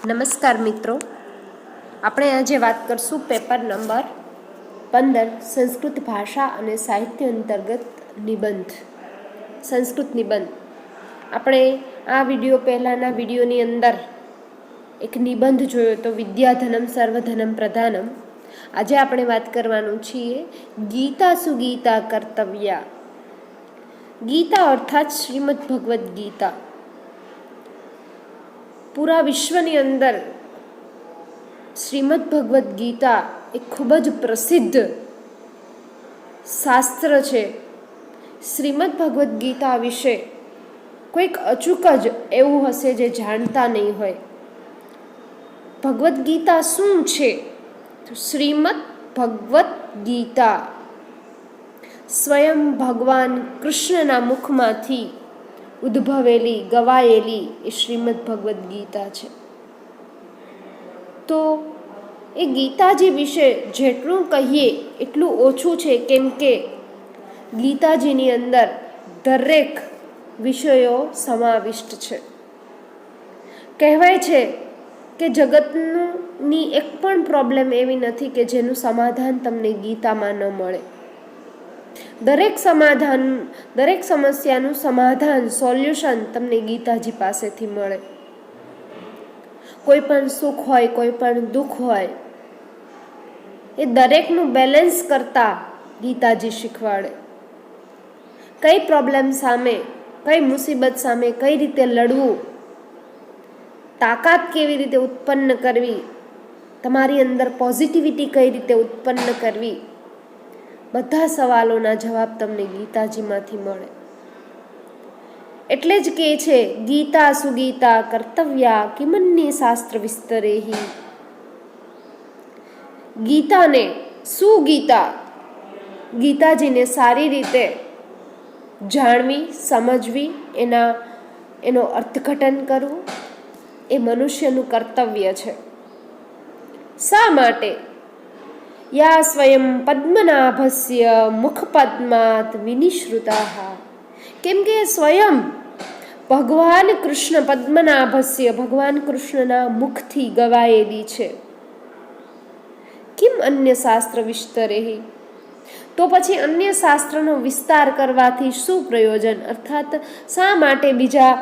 નમસ્કાર મિત્રો, આપણે આજે વાત કરશું પેપર નંબર 15 સંસ્કૃત ભાષા અને સાહિત્ય અંતર્ગત નિબંધ. સંસ્કૃત નિબંધ. આપણે આ વિડીયો પહેલાંના વિડીયોની અંદર એક નિબંધ જોયો તો વિદ્યાધનમ સર્વધનમ પ્રધાનમ. આજે આપણે વાત કરવાનું છીએ ગીતા સુગીતા કર્તવ્યા. ગીતા અર્થાત શ્રીમદ ભગવદ્ ગીતા. પૂરા વિશ્વની અંદર શ્રીમદ ભગવદ્ ગીતા એ ખૂબ જ પ્રસિદ્ધ શાસ્ત્ર છે. શ્રીમદ ભગવદ્ ગીતા વિશે કોઈક અચૂક જ એવું હશે જે જાણતા નહીં હોય. ભગવદ્ ગીતા શું છે? તો શ્રીમદ ભગવદ્ ગીતા સ્વયં ભગવાન કૃષ્ણના મુખમાંથી ઉદ્ભવેલી ગવાયેલી એ શ્રીમદ ભગવદ્ ગીતા છે. તો એ ગીતાજી વિશે જેટલું કહીએ એટલું ઓછું છે, કેમ કે ગીતાજીની અંદર દરેક વિષયો સમાવિષ્ટ છે. કહેવાય છે કે જગતની એક પણ પ્રોબ્લેમ એવી નથી કે જેનું સમાધાન તમને ગીતામાં ન મળે. દરેક સમસ્યાનું સમાધાન, સોલ્યુશન તમને ગીતાજી પાસેથી મળે. કોઈ પણ સુખ હોય, કોઈ પણ દુઃખ હોય, એ દરેકનું બેલેન્સ કરતા ગીતાજી શીખવાડે. કઈ પ્રોબ્લેમ સામે, કઈ મુસીબત સામે કઈ રીતે લડવું, તાકાત કેવી રીતે ઉત્પન્ન કરવી, તમારી અંદર પોઝિટિવિટી કઈ રીતે ઉત્પન્ન કરવી, બધા સવાલોના જવાબ તમને ગીતાજીમાંથી મળે. એટલે જ કહે છે ગીતા સુગીતા કર્તવ્યા કિમન્યે શાસ્ત્ર વિસ્તરેહિ. ગીતાને સુગીતા, ગીતાજીને સારી રીતે જાણવી, સમજવી, એનો અર્થઘટન કરવું એ મનુષ્યનું કર્તવ્ય છે. શા માટે? યા સ્વયં પદ્મનાભસ્ય મુખપદ્માત વિનિશ્રુતા. કેમ કે સ્વયં ભગવાન કૃષ્ણ પદ્મનાભસ્ય, ભગવાન કૃષ્ણના મુખથી ગવાયેલી છે. કિમ અન્ય શાસ્ત્ર વિસ્તરેહિ. તો પછી અન્ય શાસ્ત્રનો વિસ્તાર કરવાથી શું પ્રયોજન? અર્થાત શા માટે બીજા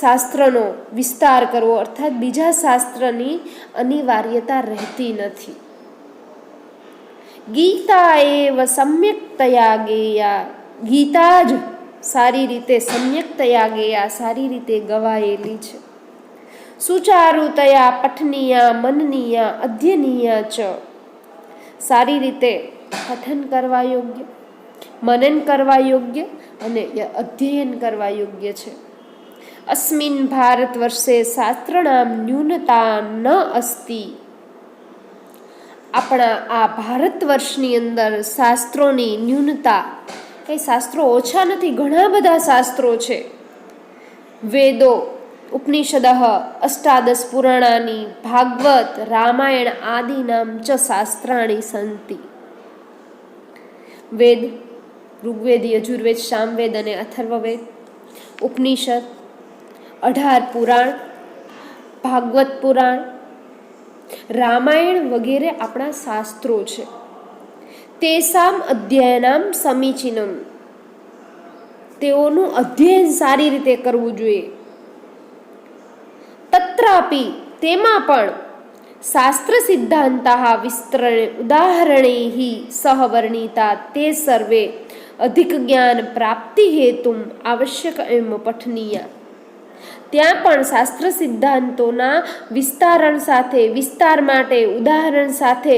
શાસ્ત્રનો વિસ્તાર કરવો? અર્થાત બીજા શાસ્ત્રની અનિવાર્યતા રહેતી નથી. ગીતા એવ સમ્યક્તયા ગેયા. ગીતા જ સારી રીતે સમ્યક્તયા ગેયા, સારી રીતે ગવાયેલી છે. સુચારુતયા પઠનીયા મનનીયા અધ્યનીયા ચ. સારી રીતે પઠન કરવા યોગ્ય, મનન કરવા યોગ્ય અને અધ્યયન કરવા યોગ્ય છે. અસ્મિન ભારત વર્ષે શાસ્ત્રણામ ન્યૂનતા ન અસ્તિ. આપણા આ ભારત વર્ષની અંદર શાસ્ત્રોની ન્યૂનતા, કઈ શાસ્ત્રો ઓછા નથી, ઘણા બધા શાસ્ત્રો છે. વેદો, ઉપનિષદ, અષ્ટાદશ પુરાણાની, ભાગવત, રામાયણ આદિનામ ચ શાસ્ત્રાણી સંતિ. વેદ, ઋગ્વેદ, યજુર્વેદ, સામવેદ અને અથર્વવેદ, ઉપનિષદ, 18 પુરાણ, ભાગવત પુરાણ, રામાયણ વગેરે આપણા શાસ્ત્રો છે. તેસામ અધ્યયનામ સમીચીનમ. તેઓનું અધ્યયન સારી રીતે કરવું જોઈએ. તત્રાપી, તેમાં પણ શાસ્ત્ર સિદ્ધાંતા વિસ્તરણે ઉદાહરણૈ સહ વર્ણિતા તે સર્વે અધિક જ્ઞાન પ્રાપ્તિ હેતુમ આવશ્યક એમ પઠનીય. ત્યાં પણ શાસ્ત્ર સિદ્ધાંતોના વિસ્તાર માટે ઉદાહરણ સાથે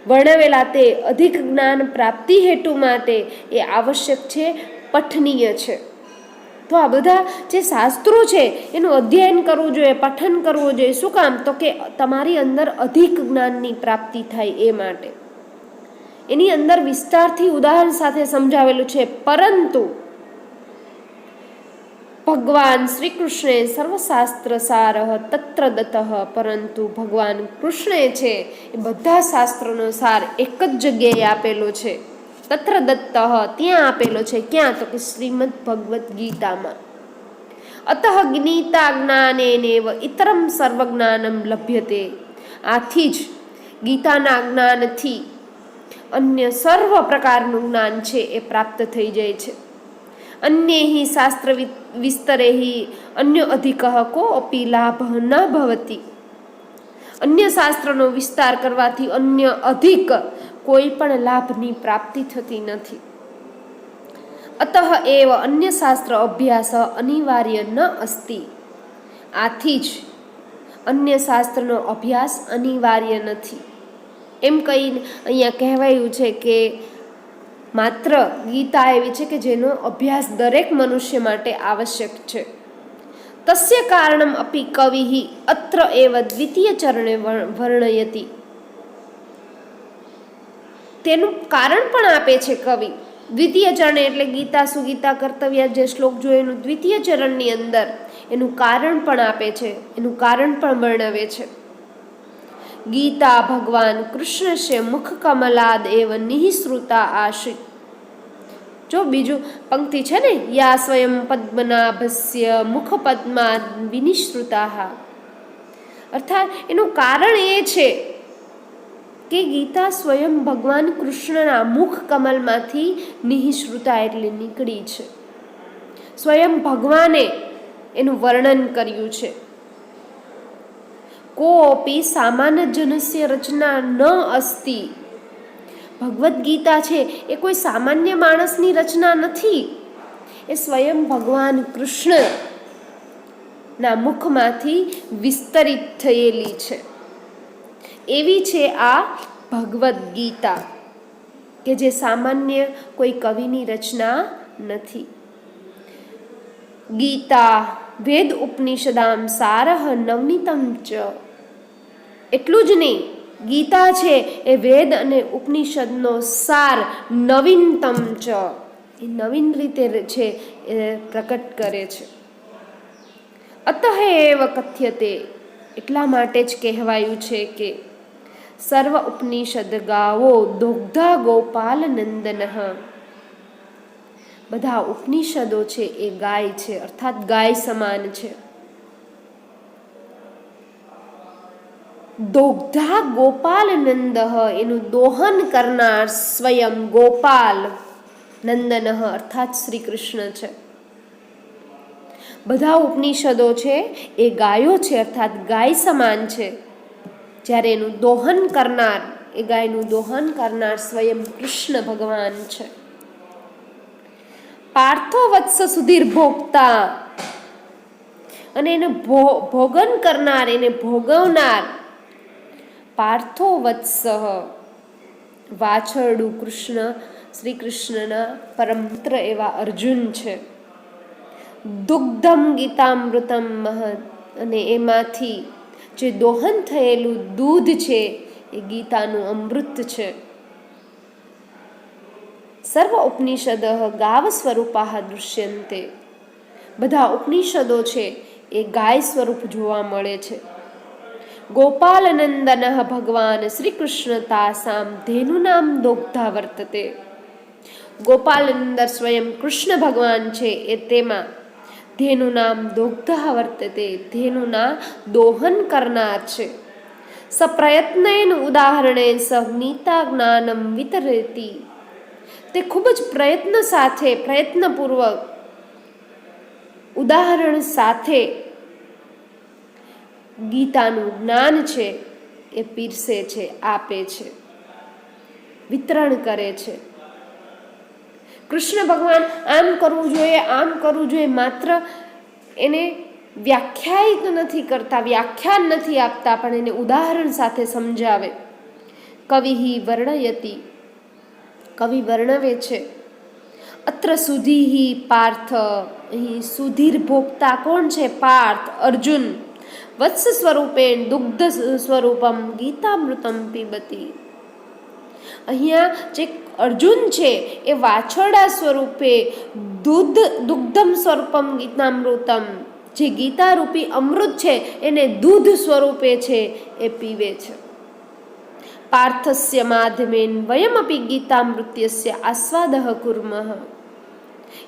વર્ણવેલા તે અધિક જ્ઞાન પ્રાપ્તિ હેતુ માટે એ આવશ્યક છે, પઠનીય છે. તો આ બધા જે શાસ્ત્રો છે એનું અધ્યયન કરવું જોઈએ, પઠન કરવું જોઈએ. શું કામ? તો કે તમારી અંદર અધિક જ્ઞાનની પ્રાપ્તિ થાય એ માટે. એની અંદર વિસ્તારથી ઉદાહરણ સાથે સમજાવેલું છે. પરંતુ ભગવાન શ્રી કૃષ્ણે સર્વશાસ્ત્ર સાર તત્ર દત્ત. પરંતુ ભગવાન કૃષ્ણે છે એ બધા શાસ્ત્રોનો સાર એક જ જગ્યાએ આપેલો છે. તત્ર દત્ત, ત્યાં આપેલો છે. ક્યાં? તો કે શ્રીમદ ભગવદ્ ગીતામાં. અતઃ ગીતા જ્ઞાનેનેવ ઇતરમ સર્વજ્ઞાનમ લભ્યતે. આથી જ ગીતાના જ્ઞાનથી અન્ય સર્વ પ્રકારનું જ્ઞાન છે એ પ્રાપ્ત થઈ જાય છે. અન્યૈ શાસ્ત્ર વિસ્તરૈ અન્ય અધિક કોપી લાભ ન ભવતી. અન્ય શાસ્ત્રનો વિસ્તાર કરવાથી અન્ય અધિક કોઈ પણ લાભની પ્રાપ્તિ થતી નથી. અતઃ એવ અન્ય શાસ્ત્ર અભ્યાસ અનિવાર્ય ન અસ્તિ. આથી જ અન્ય શાસ્ત્રનો અભ્યાસ અનિવાર્ય નથી. એમ કહીને અહીંયા કહેવાયું છે કે માત્ર ગીતા એવી છે કે જેનો અભ્યાસ દરેક મનુષ્ય માટે આવશ્યક છે. તસ્ય કારણમ અપી કવિઃ અત્ર એવ દ્વિતીય ચરણે વર્ણયતિ. તેનું કારણ પણ આપે છે કવિ. દ્વિતીય ચરણ એટલે ગીતા સુગીતા કર્તવ્ય જે શ્લોક જોયો એનું દ્વિતીય ચરણની અંદર એનું કારણ પણ આપે છે, એનું કારણ પણ વર્ણવે છે. ગીતા ભગવાન કૃષ્ણસ્ય મુખ કમલાદ એવ નિઃસૃતા આશ્રિત. જો બીજું પંક્તિ છે ને, યા સ્વયં પદ્મનાભસ્ય મુખ પદ્માદ વિનિશ્રુતા. અર્થાત એનું કારણ એ છે કે ગીતા સ્વયં ભગવાન કૃષ્ણના મુખ કમલમાંથી નિઃશ્રુતા એટલે નીકળી છે. સ્વયં ભગવાને એનું વર્ણન કર્યું છે. કોપી સામાન્ય જનસ્ય રચના ન અસ્તિ. ભગવદ્ ગીતા છે એ કોઈ સામાન્ય માણસની રચના નથી. એ સ્વયં ભગવાન કૃષ્ણના મુખમાંથી વિસ્તરિત થયેલી છે. એવી છે આ ભગવદ્ ગીતા કે જે સામાન્ય કોઈ કવિની રચના નથી. ગીતા વેદ ઉપનિષદામ સારહ નવનીતમ ચ. એટલું જ નહીં, ગીતા છે એ વેદ અને ઉપનિષદનો સાર નવીનતમ ચ, એ નવીન રીતે છે એ પ્રકટ કરે છે. અતઃ એવ કથ્યતે, એટલા માટે જ કહેવાયું છે કે સર્વ ઉપનિષદ ગાવો દુગ્ધા ગોપાલ નંદન. બધા ઉપનિષદો છે એ ગાય છે, અર્થાત ગાય સમાન છે. દોગ્ધા ગોપાલ નંદ, એનું દોહન કરનાર સ્વયં ગોપાલ નંદન અર્થાત શ્રી કૃષ્ણ છે. બધા ઉપનિષદો છે એ ગાયો છે, અર્થાત ગાય સમાન છે. જ્યારે એનું દોહન કરનાર, એ ગાયનું દોહન કરનાર સ્વયં કૃષ્ણ ભગવાન છે. પાર્થો વત્સ સુધીર ભોગતા, અને એને ભોગન કરનાર, એને ભોગવનાર પાર્થો વત્સ, વાછરડું કૃષ્ણ, શ્રી કૃષ્ણના પરમ મિત્ર એવા અર્જુન છે. દુગ્ધમ ગીતામૃતમ મહદ, અને એમાંથી જે દોહન થયેલું દૂધ છે એ ગીતાનું અમૃત છે. સર્વ ઉપનિષદ ગાવ સ્વરૂપા દૃશ્યંતે, બધા ઉપનિષદો છે એ ગાય સ્વરૂપ જોવા મળે છે. ગોપાલનંદન ભગવાન શ્રી કૃષ્ણ તાસામ ધેનુનામ દોગ્ધા વર્તતે. ગોપાલનંદર સ્વયં કૃષ્ણ ભગવાન છે એ તેમાં ધેનુનામ દોગ્ધા વર્તતે, ધેનુના દોહન કરનાર છે. સપ્રયત્નેન ઉદાહરણેન સગીતા જ્ઞાનમ વિતરતી, તે ખૂબ જ પ્રયત્ન સાથે, પ્રયત્નપૂર્વક ઉદાહરણ સાથે ગીતાનું જ્ઞાન છે એ પીરસે છે, આપે છે, વિતરણ કરે છે. કૃષ્ણ ભગવાન આમ કરવું જોઈએ, આમ કરવું જોઈએ, માત્ર એને વ્યાખ્યાયિત નથી કરતા, વ્યાખ્યાન નથી આપતા, પણ એને ઉદાહરણ સાથે સમજાવે. કવિ વર્ણયતી, કવિ વર્ણવે છે. અત્ર સુધી પાર્થ, અહીં સુધીર ભોગતા કોણ છે? પાર્થ, અર્જુન. વત્સ સ્વરૂપેણ દુગ્ધ સ્વરૂપમ ગીતામૃતમ પીબતી. અહીંયા જે અર્જુન છે એ વાછરડા સ્વરૂપે દુગ્ધમ સ્વરૂપમ ગીતામૃતમ, જે ગીતારૂપી અમૃત છે એને દૂધ સ્વરૂપે છે એ પીવે છે. પાર્થસ્ય માધ્યમેન વયમપી ગીતામૃત્યસ્ય આસ્વાદઃ કુર્મઃ.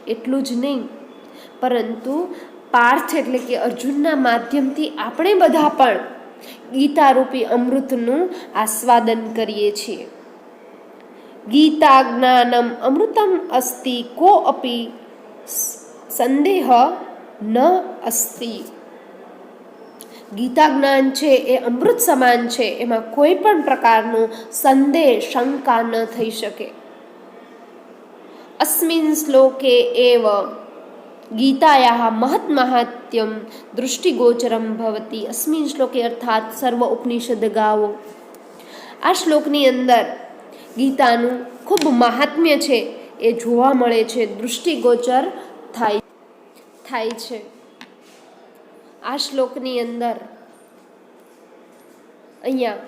એટલું જ નહીં, પરંતુ પાર્થ એટલે કે અર્જુનના માધ્યમથી આપણે બધા પણ ગીતારૂપી અમૃતનું આસ્વાદન કરીએ છીએ. ગીતા જ્ઞાનમ અમૃતમ અસ્તિ કો અપી સંદેહ ન અસ્તિ. ગીતા જ્ઞાન છે એ અમૃત સમાન છે, એમાં કોઈ પણ પ્રકારનો સંદેહ શંકા ન થઈ શકે. અસ્મિન શ્લોકે એવ ગીતાયાઃ મહત મહાત્મ્યમ દૃષ્ટિગોચરમ ભવતિ. અસ્મિન શ્લોકે અર્થાત સર્વ ઉપનિષદ ગાવો. આ શ્લોકની અંદર ગીતાનું ખૂબ મહાત્મ્ય છે એ જોવા મળે છે, દૃષ્ટિગોચર થાય છે. આ શ્લોકની અંદર અહીંયા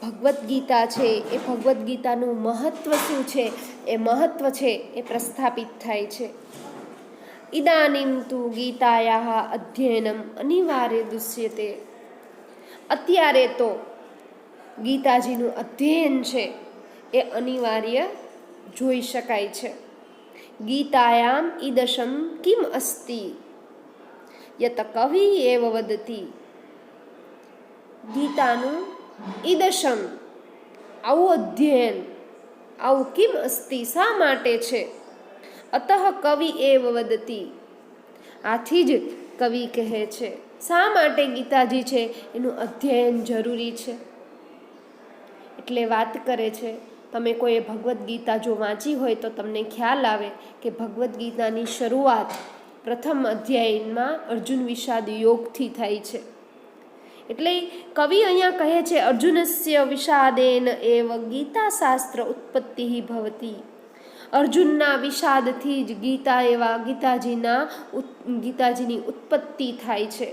ભગવદ્ ગીતા છે એ ભગવદ્ ગીતાનું મહત્વ શું છે એ મહત્વ છે એ પ્રસ્થાપિત થાય છે. ઇદાનીમ તુ ગીતાયાઃ અધ્યયનમ અનિવાર્ય દુષ્યતે. અત્યારે તો ગીતાજીનું અધ્યયન છે એ અનિવાર્ય જોઈ શકાય છે. ગીતાયામ ઈદશમ કિમ અસ્તિ યત કવિ એવ વદતી. ગીતાનું ઈદશમ આવું અધ્યયન, આવું કિમ અસ્તિ શા માટે છે, અતઃ કવિ એવ વદતી આથી જ કવિ કહે છે. શા માટે ગીતાજી છે એનું અધ્યયન જરૂરી છે એટલે વાત કરે છે. તમે કોઈ ભગવદ્ ગીતા જો વાંચી હોય તો તમને ખ્યાલ આવે કે ભગવદ્ ગીતાની શરૂઆત પ્રથમ અધ્યાયમાં અર્જુન વિષાદ યોગથી થાય છે. એટલે કવિ અહીંયા કહે છે અર્જુનસ્ય વિષાદેન એવ ગીતા શાસ્ત્ર ઉત્પત્તિ ભવતી. અર્જુનના વિષાદથી જ ગીતાજીની ઉત્પત્તિ થાય છે.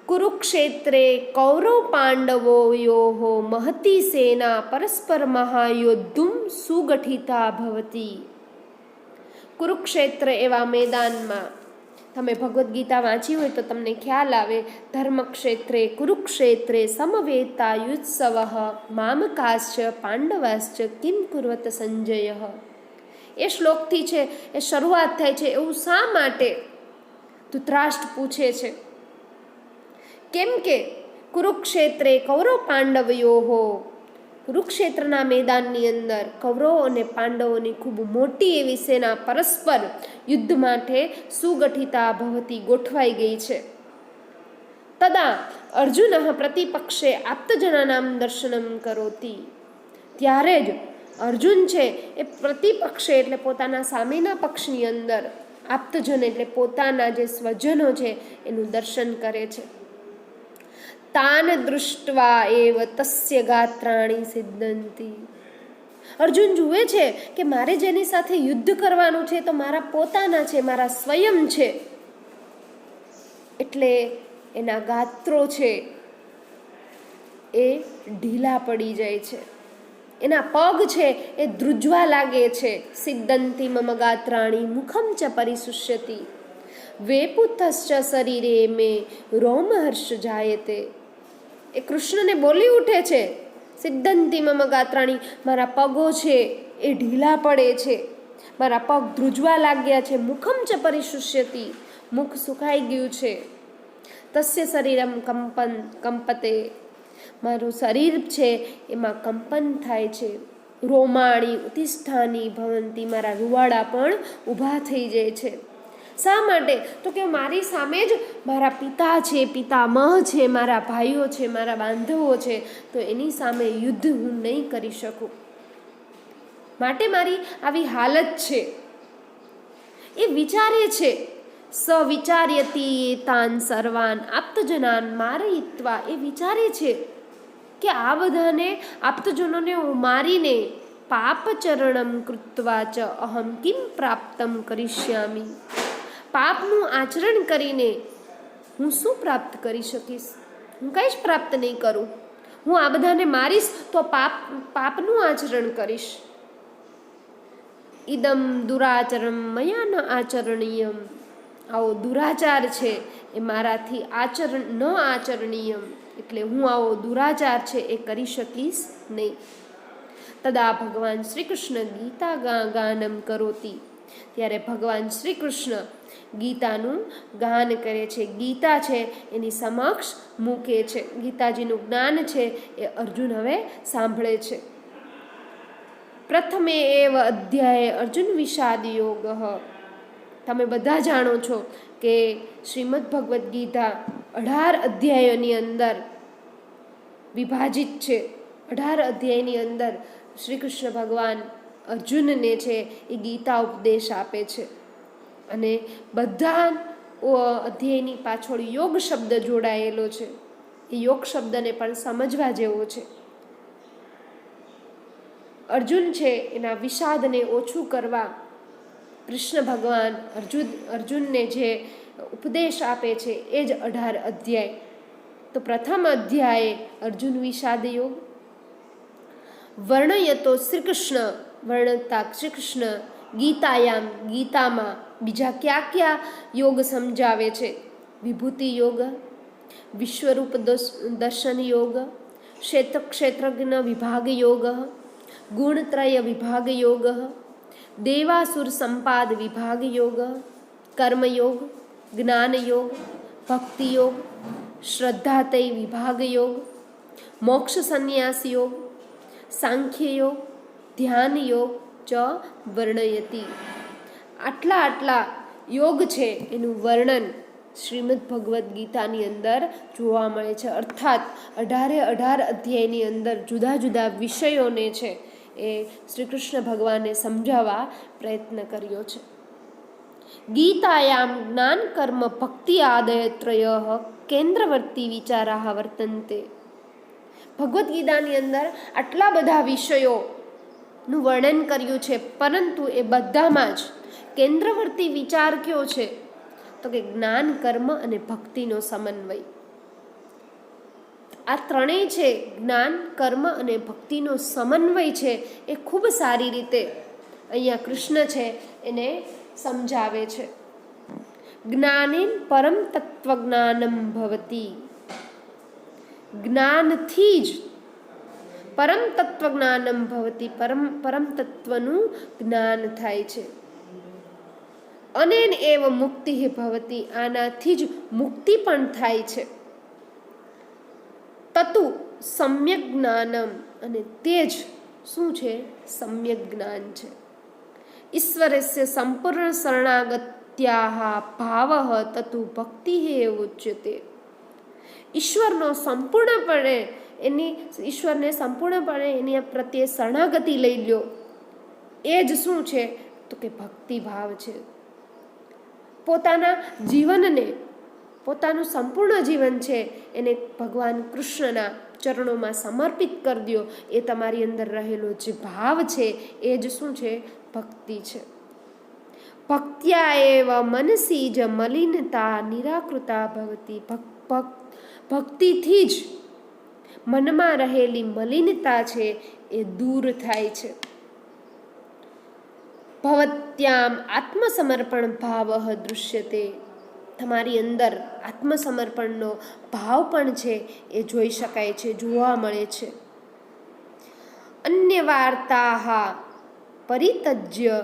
કુરુક્ષેત્રે કૌરવ પાંડવોયોઃ મહતી સેના પરસ્પર મહાયોદ્ધુમ સુગઠિતા ભવતી. કુરુક્ષેત્ર એવા મેદાનમાં તમે ભગવદ્ ગીતા વાંચી હોય તો તમને ખ્યાલ આવે. ધર્મક્ષેત્રે કુરુક્ષેત્રે સમવેતાયુત્સવઃ મામકાશ્ચ પાંડવાશ્ચ કિમ કુર્વત સંજય. એ શ્લોકથી છે એ શરૂઆત થાય છે. એવું શા માટે ધૃતરાષ્ટ્ર પૂછે છે? કેમ કે કુરુક્ષેત્રે કૌરવ પાંડવયોઃ, કુરુક્ષેત્રના મેદાનની અંદર કૌરવો અને પાંડવોની ખૂબ મોટી એવી સેના પરસ્પર યુદ્ધ માટે સુગઠિતા ભવતી ગોઠવાઈ ગઈ છે. તદા અર્જુન પ્રતિપક્ષે આપ્તજનાનામ દર્શનમ કરોતિ. ત્યારે જ અર્જુન છે એ પ્રતિપક્ષે એટલે પોતાના સામેના પક્ષની અંદર આપ્તજન એટલે પોતાના જે સ્વજનો છે એનું દર્શન કરે છે. તાન દૃષ્ટવા એવ તસ્ય ગાત્રાણી સિદ્ધંતી. અર્જુન જુએ છે કે મારે જેની સાથે યુદ્ધ કરવાનું છે તો મારા પોતાના છે, મારા સ્વયં છે, એટલે એના ગાત્રો છે એ ઢીલા પડી જાય છે, એના પગ છે એ ધ્રુજવા લાગે છે. સિદ્ધંતી મમ ગાત્રાણી મુખમ ચ પરિશુષ્યતિ વેપુતશ્ચ શરીરે મે રોમહર્ષ જાયતે. એ કૃષ્ણને બોલી ઉઠે છે સિદ્ધંતી મમ ગાત્રાણી, મારા પગો છે એ ઢીલા પડે છે, મારા પગ ધ્રુજવા લાગ્યા છે. મુખમ ચ પરિશુષ્યતિ, મુખ સુકાઈ ગયું છે. તસ્ય શરીરમ કંપતે, મારું શરીર છે એમાં કંપન થાય છે. રોમાણી ઉતિષ્ઠાની ભવંતી, મારા રૂવાડા પણ ઊભા થઈ જાય છે. શા માટે? તો કે મારી સામે જ મારા પિતા છે, પિતામહ છે, મારા ભાઈઓ છે, મારા બાંધવો છે, તો એની સામે યુદ્ધ હું નહીં કરી શકું, માટે મારી આવી હાલત છે. એ વિચારે છે. સ વિચાર્યતી એતાન સર્વાન આપ્તજનાન મારયિત્વા. એ વિચારે છે કે આ બધાને આપ્તજનોને હું મારીને પાપચરણમ કૃત્વા ચ અહમ કિમ પ્રાપ્તમ કરીષ્યામિ. પાપનું આચરણ કરીને હું શું પ્રાપ્ત કરી શકીશ? હું કંઈ જ પ્રાપ્ત નહીં કરું. હું આ બધાને મારીશ તો પાપનું આચરણ કરીશ. ઇદમ દુરાચરમ મયા ન આચરણીયમ. આવો દુરાચાર છે એ મારાથી આચરણીયમ, એટલે હું આવો દુરાચાર છે એ કરી શકીશ નહીં. તદા ભગવાન શ્રી કૃષ્ણ ગીતા ગાનમ કરોતી. ત્યારે ભગવાન શ્રી કૃષ્ણ ગીતાનું ગાન કરે છે, ગીતા છે એની સમક્ષ મૂકે છે, ગીતાજીનું જ્ઞાન છે એ અર્જુન હવે સાંભળે છે. પ્રથમે એવ અધ્યાય અર્જુન વિષાદ યોગ. તમે બધા જાણો છો કે શ્રીમદ ભગવદ્ ગીતા 18 અધ્યાયોની અંદર વિભાજિત છે. 18 અધ્યાયની અંદર શ્રી કૃષ્ણ ભગવાન અર્જુનને છે એ ગીતા ઉપદેશ આપે છે. અને બધા અધ્યાયની પાછળ યોગ શબ્દ જોડાયેલો છે. એ યોગ શબ્દને પણ સમજવા જેવો છે. અર્જુન છે એના વિષાદને ઓછું કરવા કૃષ્ણ ભગવાન અર્જુનને જે ઉપદેશ આપે છે એ જ 18 અધ્યાય. તો પ્રથમ અધ્યાય અર્જુન વિષાદ યોગ. વર્ણયતો શ્રી કૃષ્ણ, વર્ણતા શ્રી કૃષ્ણ ગીતાયામ, ગીતામાં બીજા કયા કયા યોગ સમજાવે છે? વિભૂતિ યોગ, વિશ્વરૂપ દર્શન યોગ, ક્ષેત્રજ્ઞ વિભાગ યોગ, ગુણત્રય વિભાગ યોગ, દેવાસુર સંપાદ વિભાગ યોગ, કર્મયોગ, જ્ઞાન યોગ, ભક્તિ યોગ, શ્રદ્ધાતય વિભાગ યોગ, મોક્ષ સંન્યાસ યોગ, સાંખ્ય યોગ, ધ્યાન યોગ ચ વર્ણયતી. આટલા યોગ છે એનું વર્ણન શ્રીમદ ભગવદ્ ગીતાની અંદર જોવા મળે છે. અર્થાત 18 અધ્યાયની અંદર જુદા જુદા વિષયોને છે એ શ્રી કૃષ્ણ ભગવાને સમજાવવા પ્રયત્ન કર્યો છે. ગીતાયામ જ્ઞાન કર્મ ભક્તિ આદય ત્રય કેન્દ્રવર્તી વિચારાહ વર્તન્તે. ભગવદ્ ગીતાની અંદર આટલા બધા વિષયોનું વર્ણન કર્યું છે, પરંતુ એ બધામાં જ કેન્દ્રવર્તી વિચાર કયો છે? તો કે જ્ઞાન, કર્મ અને ભક્તિનો સમન્વય. આ ત્રણેય છે, જ્ઞાન, કર્મ અને ભક્તિનો સમન્વય છે, એ ખૂબ સારી રીતે અહીંયા કૃષ્ણ છે એને સમજાવે છે. જ્ઞાનેન પરમ તત્વજ્ઞાનમ ભવતી. જ્ઞાનથી જ પરમ તત્વજ્ઞાનમ ભવતી, પરમ તત્વનું જ્ઞાન થાય છે. અનેન એવ મુક્તિ ભવતી, આનાથી જ મુક્તિ પણ થાય છે. તતુ સમ્યક જ્ઞાનમ, અને તે જ શું છે? સમ્યક જ્ઞાન છે. ઈશ્વરસ્ય સંપૂર્ણ શરણાગત્યાહ ભાવ તતુ ભક્તિ એવ ઉચ્યતે. ઈશ્વરને સંપૂર્ણપણે એની પ્રત્યે શરણાગતિ લઈ લ્યો, એ જ શું છે? તો કે ભક્તિ ભાવ છે. પોતાના જીવનને, પોતાનું સંપૂર્ણ જીવન છે એને ભગવાન કૃષ્ણના ચરણોમાં સમર્પિત કરી દો. એ તમારી અંદર રહેલો જે ભાવ છે એ જ શું છે? ભક્તિ છે. ભક્ત્યા એવ મનસી જ મલિનતા નિરાકૃતા ભવતી. ભક્તિથી જ મનમાં રહેલી મલિનતા છે એ દૂર થાય છે. ભવત્યામ આત્મસમર્પણ ભાવ દૃશ્યતે. તમારી અંદર આત્મસમર્પણનો ભાવ પણ છે એ જોઈ શકાય છે, જોવા મળે છે. અન્ય વાર્તા પરિતજ્ય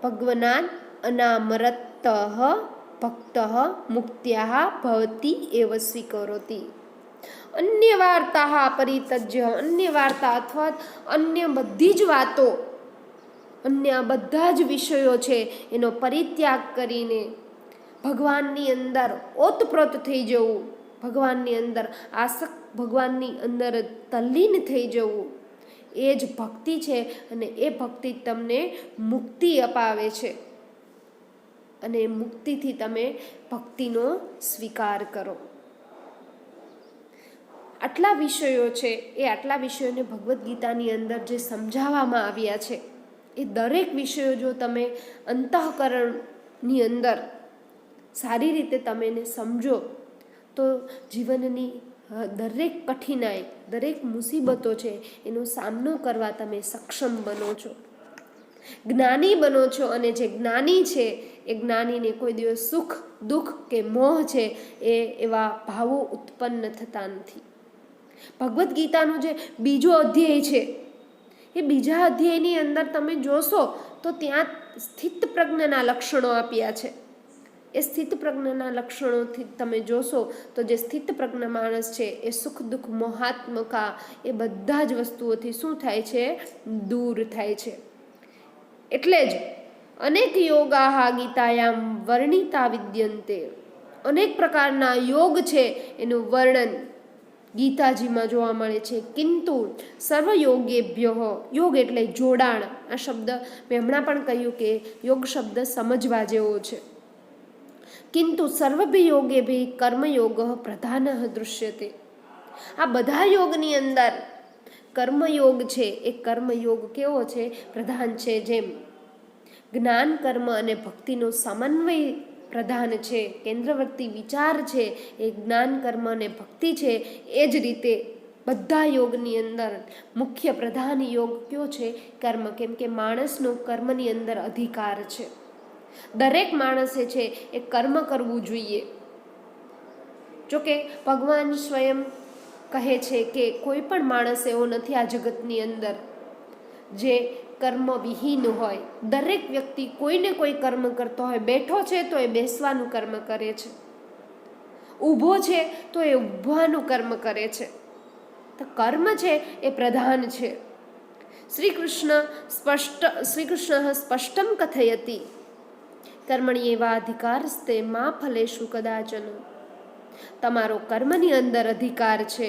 ભગવનાન અનામરત ભક્ત મુક્ત્યા ભવતી એવ સ્વીકરોતી. અન્ય વાર્તા પરિતજ્ય, અન્ય વાર્તા અથવા અન્ય બધી જ વાતો, અન્ય બધા જ વિષયો છે એનો પરિત્યાગ કરીને ભગવાનની અંદર ઓતપ્રોત થઈ જવું, ભગવાનની અંદર ભગવાનની અંદર તલ્લીન થઈ જવું, એ જ ભક્તિ છે. અને એ ભક્તિ તમને મુક્તિ અપાવે છે. અને મુક્તિથી તમે ભક્તિનો સ્વીકાર કરો. આટલા વિષયો છે એ આટલા વિષયોને ભગવદ્ ગીતાની અંદર જે સમજાવવામાં આવ્યા છે એ દરેક વિષયો જો તમે અંતઃકરણની અંદર સારી રીતે તમે એને સમજો તો જીવનની દરેક કઠિનાઈ, દરેક મુસીબતો છે એનો સામનો કરવા તમે સક્ષમ બનો છો, જ્ઞાની બનો છો. અને જે જ્ઞાની છે એ જ્ઞાનીને કોઈ દિવસ સુખ, દુઃખ કે મોહ છે એવા ભાવો ઉત્પન્ન થતા નથી. ભગવદ્ ગીતાનો જે બીજો અધ્યાય છે એ બીજા અધ્યાયની અંદર તમે જોશો તો ત્યાં સ્થિત પ્રજ્ઞના લક્ષણો આપ્યા છે. એ સ્થિત પ્રજ્ઞના લક્ષણોથી તમે જોશો તો જે સ્થિત પ્રજ્ઞ માણસ છે એ સુખ દુઃખ મોહાત્મકા એ બધા જ વસ્તુઓથી શું થાય છે? દૂર થાય છે. એટલે જ અનેક યોગા ગીતાયામ વર્ણિતા વિદ્યંતે, અનેક પ્રકારના યોગ છે એનું વર્ણન ગીતાજીમાં જોવા મળે છે. કિંતુ સર્વયોગેભ્ય, યોગ એટલે જોડાણ. આ શબ્દ મેં હમણાં પણ કહ્યું કે યોગ શબ્દ સમજવા જેવો છે. કિંતુ સર્વભિ યોગેભિ કર્મયોગ પ્રધાન દૃશ્યતે. આ બધા યોગની અંદર કર્મયોગ છે એ કર્મયોગ કેવો છે? પ્રધાન છે. જેમ જ્ઞાન કર્મ અને ભક્તિનો સમન્વય પ્રધાન છે, કેન્દ્રવર્તી વિચાર છે એ જ્ઞાન કર્મ અને ભક્તિ છે, એ જ રીતે બધા યોગની અંદર મુખ્ય પ્રધાન યોગ કયો છે? કર્મ. કેમ કે માણસનો કર્મની અંદર અધિકાર છે. દરેક માણસે છે એ કર્મ કરવું જોઈએ. જોકે ભગવાન સ્વયં કહે છે કે કોઈ પણ માણસ એવો નથી આ જગતની અંદર જે કર્મ વિહીન હોય. દરેક વ્યક્તિ કોઈને કોઈ કર્મ કરતો હોય. બેઠો છે તો એ બેસવાનું કર્મ કરે છે, ઊભો છે તો એ ઊભવાનું કર્મ કરે છે. તો કર્મ છે એ પ્રધાન છે. શ્રી કૃષ્ણ સ્પષ્ટમ કથયતિ કર્મણી એવા અધિકારસ્તે મા ફલેશુ કદાચન. તમારો કર્મની અંદર અધિકાર છે,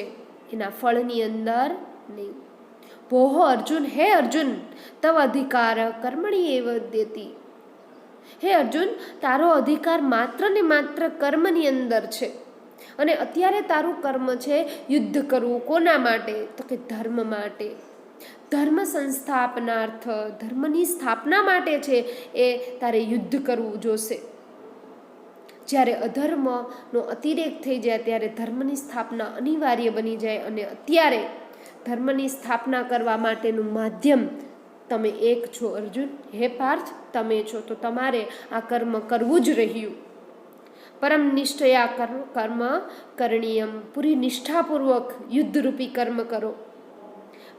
એના ફળની અંદર નહીં. ભોહ અર્જુન, હે અર્જુન, તવ અધિકાર કર્મણી એવ દેતી. હે અર્જુન, તારો અધિકાર માત્ર ને માત્ર કર્મની અંદર છે. અને અત્યારે તારું કર્મ છે યુદ્ધ કરવું. કોના માટે? તો કે ધર્મ માટે. ધર્મ સંસ્થાપનાર્થ, ધર્મની સ્થાપના માટે છે એ તારે યુદ્ધ કરવું જોશે. જ્યારે અધર્મનો અતિરેક થઈ જાય ત્યારે ધર્મની સ્થાપના અનિવાર્ય બની જાય. અને અત્યારે ધર્મની સ્થાપના કરવા માટેનું માધ્યમ તમે એક છો અર્જુન. હે પાર્થ, તમે છો. તો તમારે આ કર્મ કરવું જ રહ્યું. પરમ નિષ્ઠયા કર્મ કરણીયમ. પૂરી નિષ્ઠાપૂર્વક યુદ્ધરૂપી કર્મ કરો.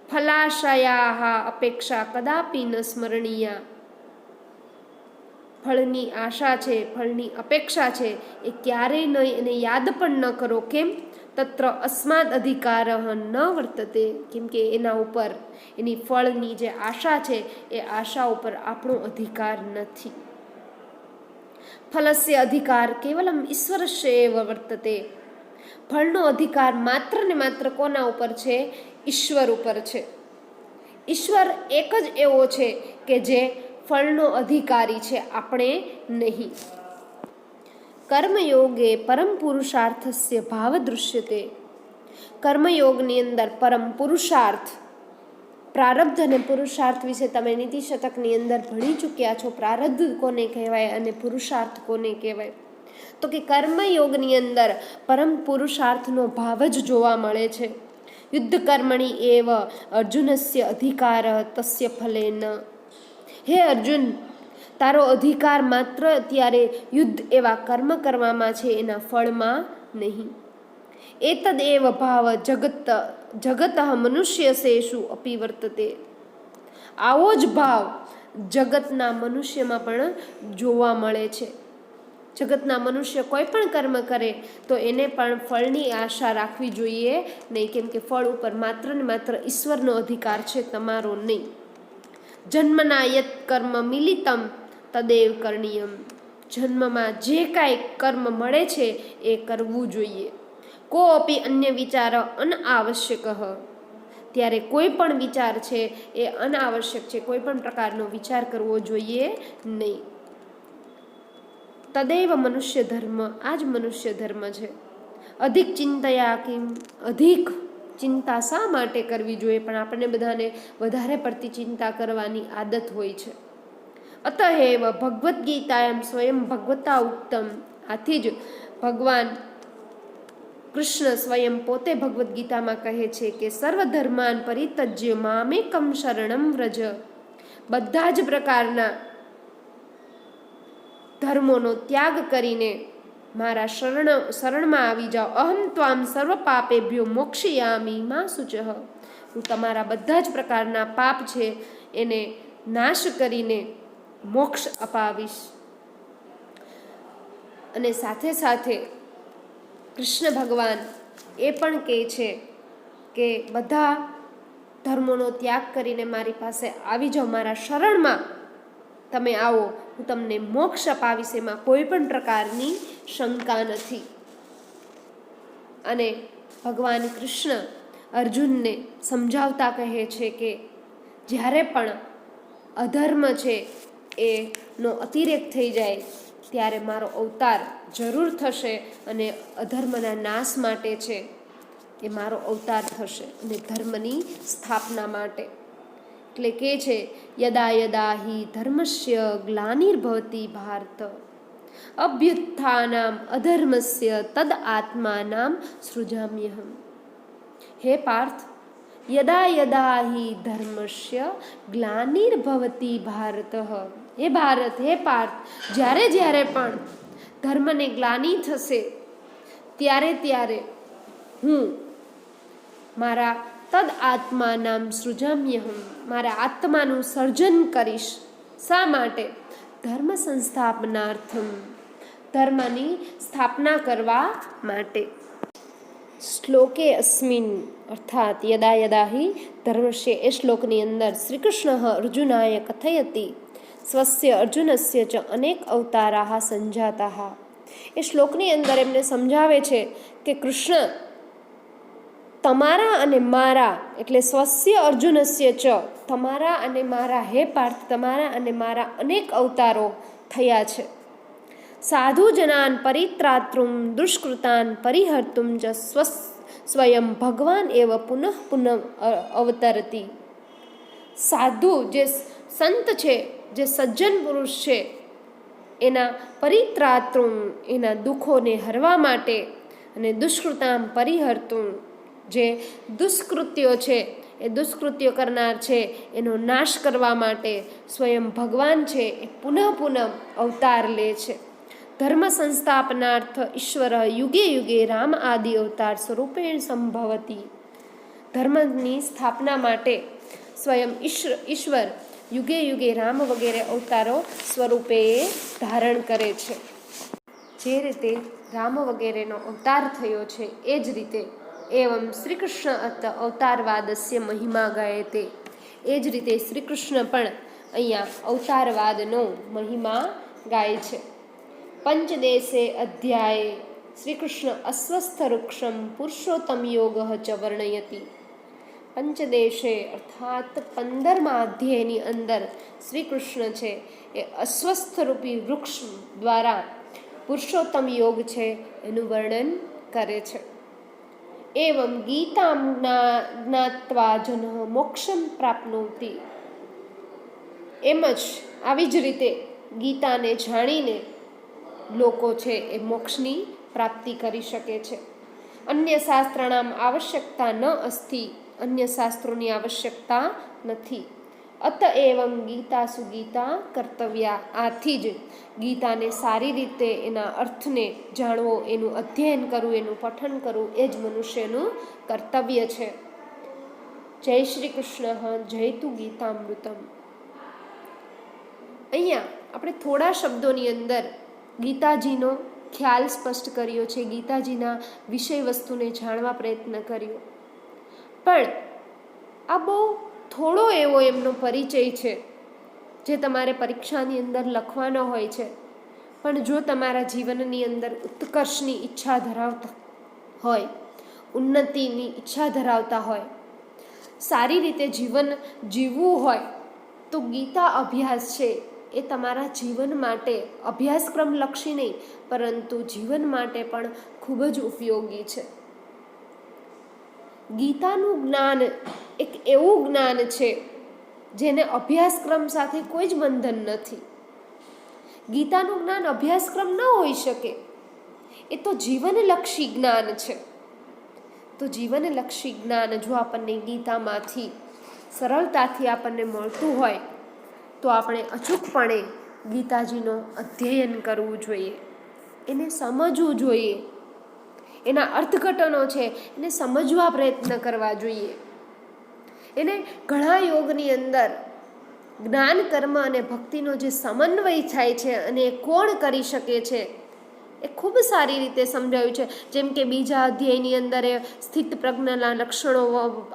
ફલાશયા અપેક્ષા કદાપી ન સ્મરણીયા. ફળની આશા છે, ફળની અપેક્ષા છે એ ક્યારેય નહીં એને યાદ પણ ન કરો. કેમ? તત્ર અસ્માદ અધિકાર ન વર્તતે. કેમ કે એના ઉપર, એની ફળની જે આશા છે એ આશા ઉપર આપણો અધિકાર નથી. ફલસ્ય અધિકાર કેવલમ ઈશ્વરસ્ય એવ વર્તતે. ફળનો અધિકાર માત્ર ને માત્ર કોના ઉપર છે? ઈશ્વર ઉપર છે. ઈશ્વર એક જ એવો છે કે જે ફળનો અધિકારી છે, આપણે નહીં. કર્મયોગે પરમ પુરુષાર્થસ્ય ભાવ દૃશ્યતે. કર્મયોગની અંદર પરમ પુરુષાર્થ, પ્રારબ્ધ અને પુરુષાર્થ વિશે તમે નીતિ શતકની અંદર ભણી ચૂક્યા છો. પ્રારબ્ધ કોને કહેવાય અને પુરુષાર્થ કોને કહેવાય? તો કે કર્મયોગની અંદર પરમ પુરુષાર્થનો ભાવ જ જોવા મળે છે. યુદ્ધ કર્મણી એવ અર્જુનસ્ય અધિકાર તસ્ય ફલેન. હે અર્જુન, તારો અધિકાર માત્ર અત્યારે યુદ્ધ એવા કર્મ કરવામાં છે, એના ફળમાં નહીં. એતદ એવ ભાવ જગત મનુષ્યશેષુ અપી વર્તતે. આવો જ ભાવ જગતના મનુષ્યમાં પણ જોવા મળે છે. જગતના મનુષ્ય કોઈ પણ કર્મ કરે તો એને પણ ફળની આશા રાખવી જોઈએ નહીં. કેમ કે ફળ ઉપર માત્ર ને માત્ર ઈશ્વરનો અધિકાર છે, તમારો નહીં. જન્મના યત કર્મ મિલિતમ તદેવ કરણીયમ. જન્મમાં જે કાંઈ કર્મ મળે છે એ કરવું જોઈએ. કોપી અન્ય વિચાર અનાવશ્યક. ત્યારે કોઈ પણ વિચાર છે એ અનાવશ્યક છે. કોઈ પણ પ્રકારનો વિચાર કરવો જોઈએ નહીં. તદેવ મનુષ્ય ધર્મ. આ જ મનુષ્ય ધર્મ છે. અધિક ચિંતયા કિમ. અધિક ચિંતા શા માટે કરવી જોઈએ? પણ આપણને બધાને વધારે પડતી ચિંતા કરવાની આદત હોય છે. અતએવ ભગવદ્ ગીતાયામ સ્વયં ભગવતા ઉક્તમ. આથી જ ભગવાન કૃષ્ણ સ્વયં પોતે ભગવદ્ ગીતામાં કહે છે કે સર્વધર્માન પરિત્યજ્ય મામેકમ શરણમ વ્રજ. બધા જ પ્રકારના ધર્મોનો ત્યાગ કરીને મારા શરણમાં આવી જાઓ. અહમ ત્વામ સર્વ પાપેભ્યો મોક્ષયામી મા શુચઃ. હું તમારા બધા જ પ્રકારના પાપ છે એને નાશ કરીને મોક્ષ અપાવીશ. અને સાથે સાથે કૃષ્ણ ભગવાન એ પણ કહે છે કે બધા ધર્મોનો ત્યાગ કરીને મારી પાસે આવી જાઓ, મારા શરણમાં તમે આવો, હું તમને મોક્ષ અપાવીશ, એમાં કોઈ પણ પ્રકારની શંકા નથી. અને ભગવાન કૃષ્ણ અર્જુનને સમજાવતા કહે છે કે જ્યારે પણ અધર્મ છે એનો અતિરેક થઈ જાય ત્યારે મારો અવતાર જરૂર થશે, અને અધર્મના નાશ માટે છે એ મારો અવતાર થશે, અને ધર્મની સ્થાપના માટે. એટલે કે છે યદા યદા હિ ધર્મસ્ય ગ્લાનિર્ભવતી ભારત અભ્યુત્થાનામ અધર્મસ્ય તદ આત્માનામ સૃજામ્યહમ. હે પાર્થ, યદા યદા હિ ધર્મસ્ય ગ્લાનિર્ભવતી ભારત. હે ભારત, હે પાર્થ, જ્યારે જ્યારે પણ ધર્મને ગ્લાનિ થશે ત્યારે ત્યારે હું મારા તદ આત્માનામ સૃજામ્યહમ, મારા આત્માનું સર્જન કરીશ. શા માટે? ધર્મ સંસ્થાપનાર્થમ, ધર્મની સ્થાપના કરવા માટે. શ્લોકે અસ્મિન અર્થાત યદા યદા હિ ધર્મસ્ય, એ શ્લોકની અંદર શ્રી કૃષ્ણ અર્જુનાય કથયતિ સ્વસ્ય અર્જુનસ્ય ચ અનેક અવતારાહ સંજાતાહ. એ શ્લોકની અંદર એમને સમજાવે છે કે કૃષ્ણ તમારા અને મારા, એટલે સ્વસ્ય અર્જુનસ્ય ચ, તમારા અને મારા, હે પાર્થ, તમારા અને મારા અનેક અવતારો થયા છે. સાધુ જનાન પરિત્રાતૃમ દુષ્કૃતાન પરિહર્તુમ ચ સ્વયં ભગવાન એવ પુનઃ પુનઃ અવતરતી. સાધુ જે સંત છે, જે સજ્જન પુરુષ છે, એના પરિત્રાતૃમ, એના દુઃખોને હરવા માટે, અને દુષ્કૃતામ પરિહર્તુમ, જે દુષ્કૃત્યો છે એ દુષ્કૃત્યો કરનાર છે એનો નાશ કરવા માટે સ્વયં ભગવાન છે એ પુનઃ પુનઃ અવતાર લે છે. ધર્મ સંસ્થાપનાર્થ ઈશ્વર યુગે યુગે રામ આદિ અવતાર સ્વરૂપેણ સંભવતી. ધર્મની સ્થાપના માટે સ્વયં ઈશ્વર યુગે યુગે રામ વગેરે અવતારો સ્વરૂપે ધારણ કરે છે. જે રીતે રામ વગેરેનો અવતાર થયો છે એ જ રીતે એવમ શ્રી કૃષ્ણ અવતારવાદસ્ય મહિમા ગાયતે. એ જ રીતે શ્રી કૃષ્ણ પણ અહીંયા અવતારવાદનો મહિમા ગાય છે. પંચદેશે અધ્યાયે શ્રી કૃષ્ણ અસ્વસ્થ વૃક્ષમ પુરુષોત્તમ યોગ ચ વર્ણયતિ. પંચદેશે અર્થાત 15મા અધ્યાયની અંદર શ્રી કૃષ્ણ છે એ અસ્વસ્થ રૂપી વૃક્ષ દ્વારા પુરુષોત્તમ યોગ છે એનું વર્ણન કરે છે. એવં ગીતામ જ્ઞાત્વા જન મોક્ષમ પ્રાપ્નોતિ. એમ જ આવી જ રીતે ગીતાને જાણીને લોકો છે એ મોક્ષની પ્રાપ્તિ કરી શકે છે. અન્ય શાસ્ત્રનામ આવશ્યકતા ન અસ્તિ, અન્ય શાસ્ત્રોની આવશ્યકતા નથી. અતએવં ગીતાસુ ગીતા કર્તવ્યા. આથી જ ગીતાને સારી રીતે એના અર્થને જાણવો, એનું અધ્યયન કરવું, એનું પઠન કરવું એ જ મનુષ્યનું કર્તવ્ય છે. જય શ્રી કૃષ્ણ. જય તુ ગીતામૃતમ. અહીંયા આપણે થોડા શબ્દોની અંદર ગીતાજીનો ખ્યાલ સ્પષ્ટ કર્યો છે, ગીતાજીના વિષય વસ્તુને જાણવા પ્રયત્ન કર્યો. પણ આ બહુ થોડો એવો એમનો પરિચય છે જે તમારે પરીક્ષાની અંદર લખવાનો હોય છે. પણ જો તમારા જીવનની અંદર ઉત્કર્ષની ઈચ્છા ધરાવતા હોય, ઉન્નતિની ઈચ્છા ધરાવતા હોય, સારી રીતે જીવન જીવવું હોય, તો ગીતા અભ્યાસ છે એ તમારા જીવન માટે અભ્યાસક્રમ લક્ષી નહીં, પરંતુ જીવન માટે પણ ખૂબ જ ઉપયોગી છે. ગીતાનું જ્ઞાન એક એવું જ્ઞાન છે જેને અભ્યાસક્રમ સાથે કોઈ જ બંધન નથી. ગીતાનું જ્ઞાન અભ્યાસક્રમ ન હોઈ શકે, એ તો જીવનલક્ષી જ્ઞાન છે. તો જીવનલક્ષી જ્ઞાન જો આપણને ગીતામાંથી સરળતાથી આપણને મળતું હોય તો આપણે અચૂકપણે ગીતાજીનો અધ્યયન કરવું જોઈએ, એને સમજવું જોઈએ, એના અર્થઘટનો છે એને સમજવા પ્રયત્ન કરવા જોઈએ. એને ઘણા યોગની અંદર જ્ઞાન કર્મ અને ભક્તિનો જે સમન્વય થાય છે અને એ કોણ કરી શકે છે એ ખૂબ સારી રીતે સમજાવ્યું છે. જેમ કે બીજા અધ્યાયની અંદર એ સ્થિત પ્રજ્ઞના લક્ષણો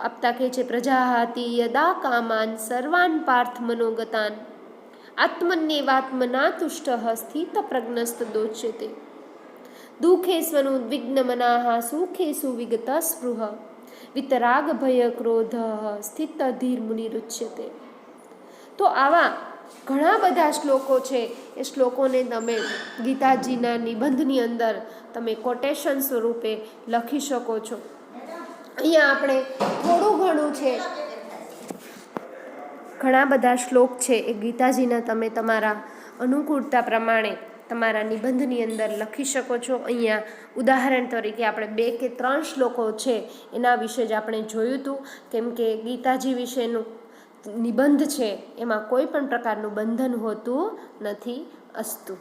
આપતા કહે છે, પ્રજાહાતી યદા કામાન સર્વાન પાર્થ મનોગતાન આત્મન્યેવાત્મના તુષ્ટ સ્થિત પ્રજ્ઞસ્ત દોચ્યતે દુઃખેસ્વનુદ્વિગ્ન મનાઃ સુખેષુ વિગત સ્પૃહ વિતરાગ ભય ક્રોધ સ્થિત ધીર મુનિરુચ્યતે. તો આવા ઘણા બધા શ્લોકો છે. એ શ્લોકોને તમે ગીતાજીના નિબંધની અંદર તમે કોટેશન સ્વરૂપે લખી શકો છો. અહીંયા આપણે થોડું ઘણું છે, ઘણા બધા શ્લોક છે એ ગીતાજીના તમે તમારા અનુકૂળતા પ્રમાણે તમારા નિબંધની અંદર લખી શકો છો. અહીંયા ઉદાહરણ તરીકે આપણે 2 કે 3 શ્લોકો છે એના વિશે જ આપણે જોયું હતું. કેમ કે ગીતાજી વિશેનું નિબંધ છે એમાં કોઈ પણ પ્રકારનું બંધન હોતું નથી. અસ્તુ.